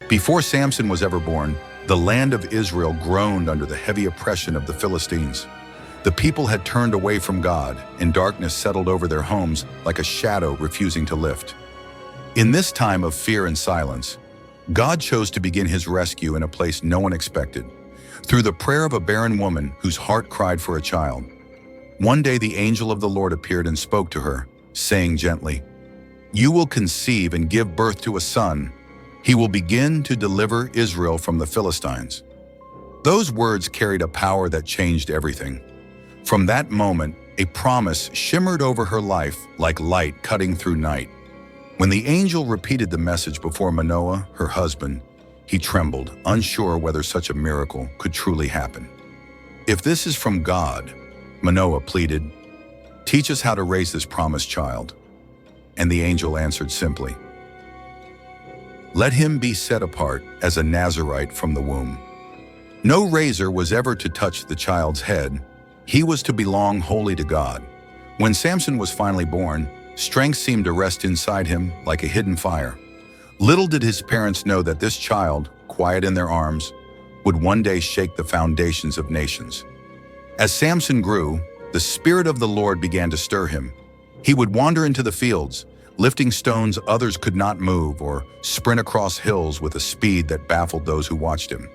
Before Samson was ever born, the land of Israel groaned under the heavy oppression of the Philistines. The people had turned away from God, and darkness settled over their homes like a shadow refusing to lift. In this time of fear and silence, God chose to begin his rescue in a place no one expected, through the prayer of a barren woman whose heart cried for a child. One day the angel of the Lord appeared and spoke to her, saying gently, "You will conceive and give birth to a son. He will begin to deliver Israel from the Philistines." Those words carried a power that changed everything. From that moment, a promise shimmered over her life like light cutting through night. When the angel repeated the message before Manoah, her husband, he trembled, unsure whether such a miracle could truly happen. "If this is from God," Manoah pleaded, "teach us how to raise this promised child." And the angel answered simply, "Let him be set apart as a Nazirite from the womb." No razor was ever to touch the child's head. He was to belong wholly to God. When Samson was finally born, strength seemed to rest inside him like a hidden fire. Little did his parents know that this child, quiet in their arms, would one day shake the foundations of nations. As Samson grew, the Spirit of the Lord began to stir him. He would wander into the fields, lifting stones others could not move, or sprint across hills with a speed that baffled those who watched him.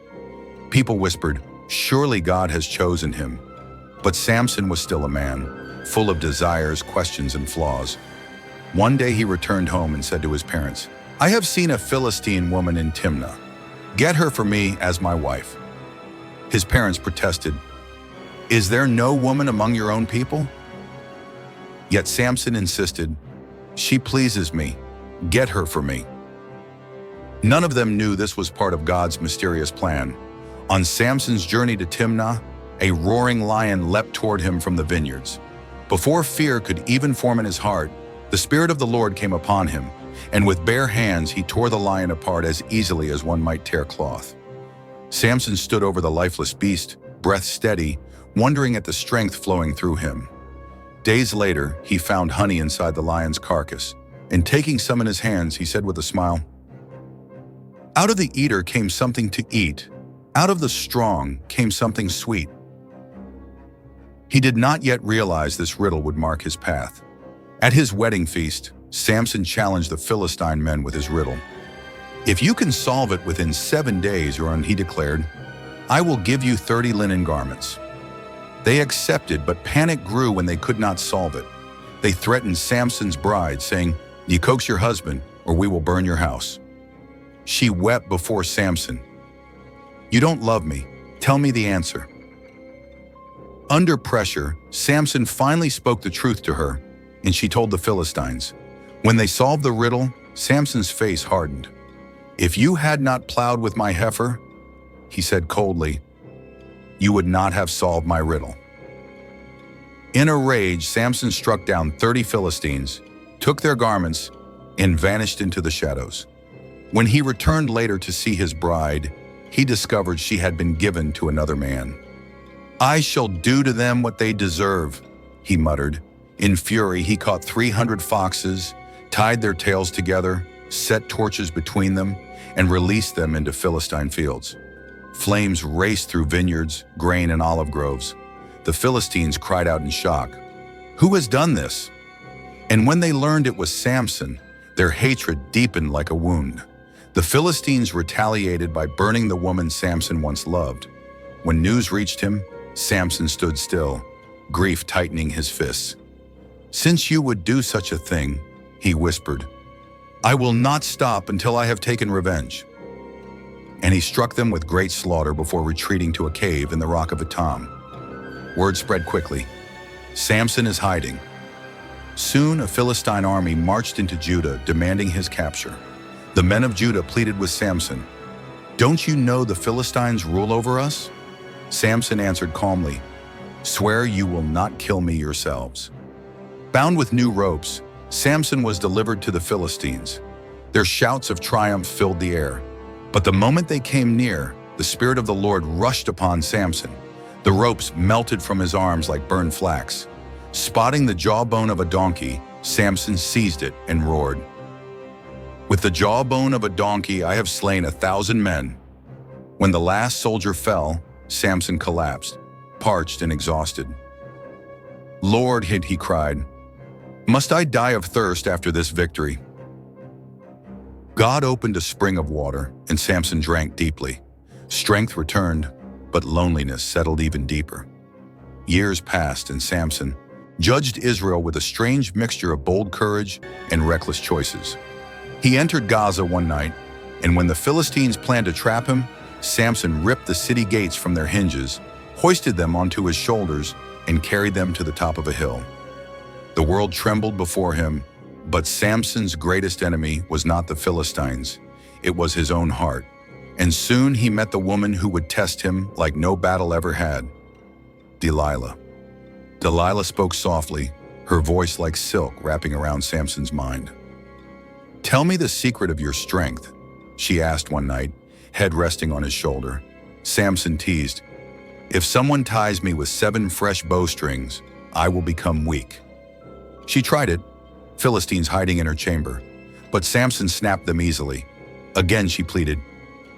People whispered, "Surely God has chosen him." But Samson was still a man, full of desires, questions, and flaws. One day he returned home and said to his parents, "I have seen a Philistine woman in Timnah. Get her for me as my wife." His parents protested, "Is there no woman among your own people?" Yet Samson insisted, "She pleases me. Get her for me." None of them knew this was part of God's mysterious plan. On Samson's journey to Timnah, a roaring lion leapt toward him from the vineyards. Before fear could even form in his heart, the Spirit of the Lord came upon him, and with bare hands he tore the lion apart as easily as one might tear cloth. Samson stood over the lifeless beast, breath steady, wondering at the strength flowing through him. Days later, he found honey inside the lion's carcass, and taking some in his hands, he said with a smile, "Out of the eater came something to eat. Out of the strong came something sweet." He did not yet realize this riddle would mark his path. At his wedding feast, Samson challenged the Philistine men with his riddle. "If you can solve it within 7 days, he declared, I will give you 30 linen garments." They accepted, but panic grew when they could not solve it. They threatened Samson's bride, saying, "You coax your husband, or we will burn your house." She wept before Samson. "You don't love me. Tell me the answer." Under pressure, Samson finally spoke the truth to her, and she told the Philistines. When they solved the riddle, Samson's face hardened. "If you had not plowed with my heifer," he said coldly, "you would not have solved my riddle." In a rage, Samson struck down 30 Philistines, took their garments, and vanished into the shadows. When he returned later to see his bride, he discovered she had been given to another man. "I shall do to them what they deserve," he muttered. In fury, he caught 300 foxes, tied their tails together, set torches between them, and released them into Philistine fields. Flames raced through vineyards, grain, and olive groves. The Philistines cried out in shock, "Who has done this?" And when they learned it was Samson, their hatred deepened like a wound. The Philistines retaliated by burning the woman Samson once loved. When news reached him, Samson stood still, grief tightening his fists. "Since you would do such a thing," he whispered, "I will not stop until I have taken revenge." And he struck them with great slaughter before retreating to a cave in the rock of Etam. Word spread quickly. Samson is hiding. Soon a Philistine army marched into Judah, demanding his capture. The men of Judah pleaded with Samson, "Don't you know the Philistines rule over us?" Samson answered calmly, "Swear you will not kill me yourselves." Bound with new ropes, Samson was delivered to the Philistines. Their shouts of triumph filled the air. But the moment they came near, the Spirit of the Lord rushed upon Samson. The ropes melted from his arms like burned flax. Spotting the jawbone of a donkey, Samson seized it and roared. With the jawbone of a donkey, I have slain 1,000 men. When the last soldier fell, Samson collapsed, parched and exhausted. Lord, he cried, must I die of thirst after this victory? God opened a spring of water, and Samson drank deeply. Strength returned, but loneliness settled even deeper. Years passed, and Samson judged Israel with a strange mixture of bold courage and reckless choices. He entered Gaza one night, and when the Philistines planned to trap him, Samson ripped the city gates from their hinges, hoisted them onto his shoulders, and carried them to the top of a hill. The world trembled before him, but Samson's greatest enemy was not the Philistines. It was his own heart. And soon he met the woman who would test him like no battle ever had, Delilah. Delilah spoke softly, her voice like silk wrapping around Samson's mind. Tell me the secret of your strength, she asked one night, head resting on his shoulder. Samson teased, if someone ties me with 7 fresh bowstrings, I will become weak. She tried it, Philistines hiding in her chamber, but Samson snapped them easily. Again she pleaded,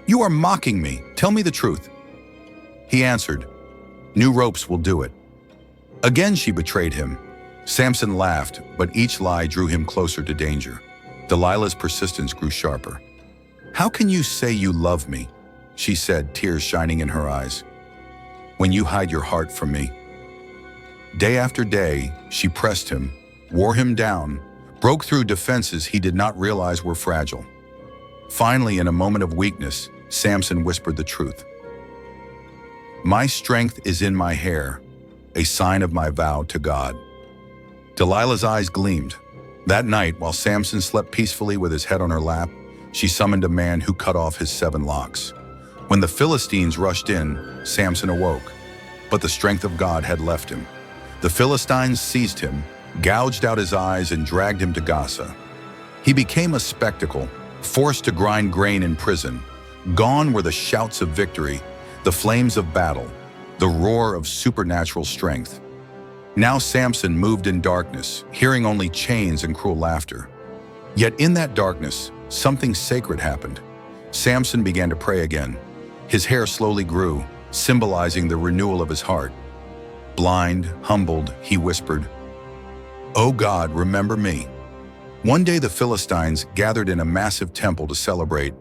you are mocking me, tell me the truth. He answered, new ropes will do it. Again she betrayed him. Samson laughed, but each lie drew him closer to danger. Delilah's persistence grew sharper. How can you say you love me? She said, tears shining in her eyes, when you hide your heart from me. Day after day, she pressed him, wore him down, broke through defenses he did not realize were fragile. Finally, in a moment of weakness, Samson whispered the truth. My strength is in my hair, a sign of my vow to God. Delilah's eyes gleamed. That night, while Samson slept peacefully with his head on her lap, she summoned a man who cut off his 7 locks. When the Philistines rushed in, Samson awoke, but the strength of God had left him. The Philistines seized him, gouged out his eyes, and dragged him to Gaza. He became a spectacle, forced to grind grain in prison. Gone were the shouts of victory, the flames of battle, the roar of supernatural strength. Now Samson moved in darkness, hearing only chains and cruel laughter. Yet in that darkness, something sacred happened. Samson began to pray again. His hair slowly grew, symbolizing the renewal of his heart. Blind, humbled, he whispered, "O God, remember me." One day the Philistines gathered in a massive temple to celebrate.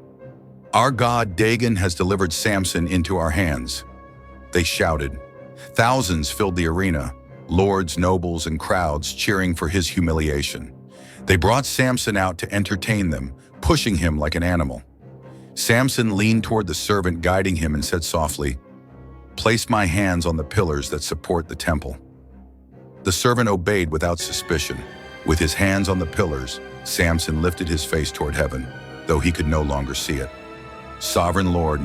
"Our god Dagon has delivered Samson into our hands," they shouted. Thousands filled the arena, lords, nobles, and crowds cheering for his humiliation. They brought Samson out to entertain them, pushing him like an animal. Samson leaned toward the servant guiding him and said softly, "Place my hands on the pillars that support the temple." The servant obeyed without suspicion. With his hands on the pillars, Samson lifted his face toward heaven, though he could no longer see it. "Sovereign Lord,"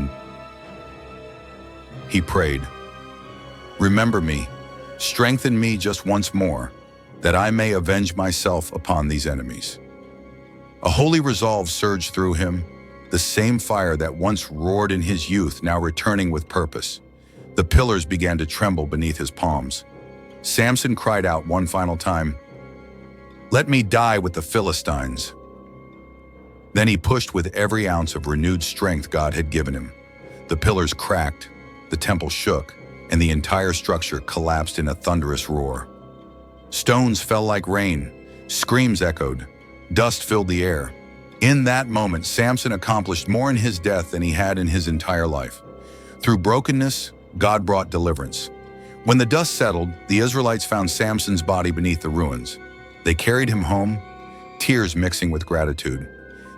he prayed, "remember me, strengthen me just once more, that I may avenge myself upon these enemies." A holy resolve surged through him, the same fire that once roared in his youth now returning with purpose. The pillars began to tremble beneath his palms. Samson cried out one final time, "Let me die with the Philistines." Then he pushed with every ounce of renewed strength God had given him. The pillars cracked, the temple shook, and the entire structure collapsed in a thunderous roar. Stones fell like rain, screams echoed, dust filled the air. In that moment, Samson accomplished more in his death than he had in his entire life. Through brokenness, God brought deliverance. When the dust settled, the Israelites found Samson's body beneath the ruins. They carried him home, tears mixing with gratitude.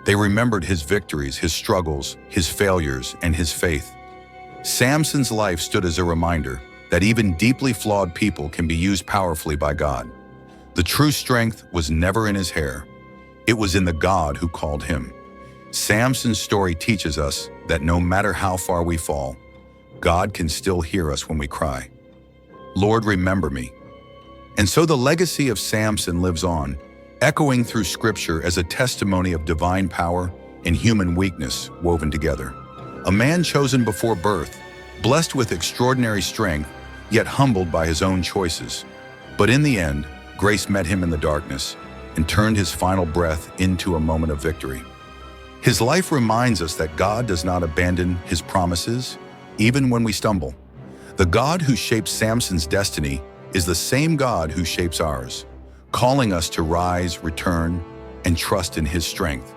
They remembered his victories, his struggles, his failures, and his faith. Samson's life stood as a reminder that even deeply flawed people can be used powerfully by God. The true strength was never in his hair. It was in the God who called him. Samson's story teaches us that no matter how far we fall, God can still hear us when we cry, "Lord, remember me." And so the legacy of Samson lives on, echoing through Scripture as a testimony of divine power and human weakness woven together. A man chosen before birth, blessed with extraordinary strength, yet humbled by his own choices. But in the end, grace met him in the darkness and turned his final breath into a moment of victory. His life reminds us that God does not abandon his promises, even when we stumble. The God who shaped Samson's destiny is the same God who shapes ours, calling us to rise, return, and trust in his strength.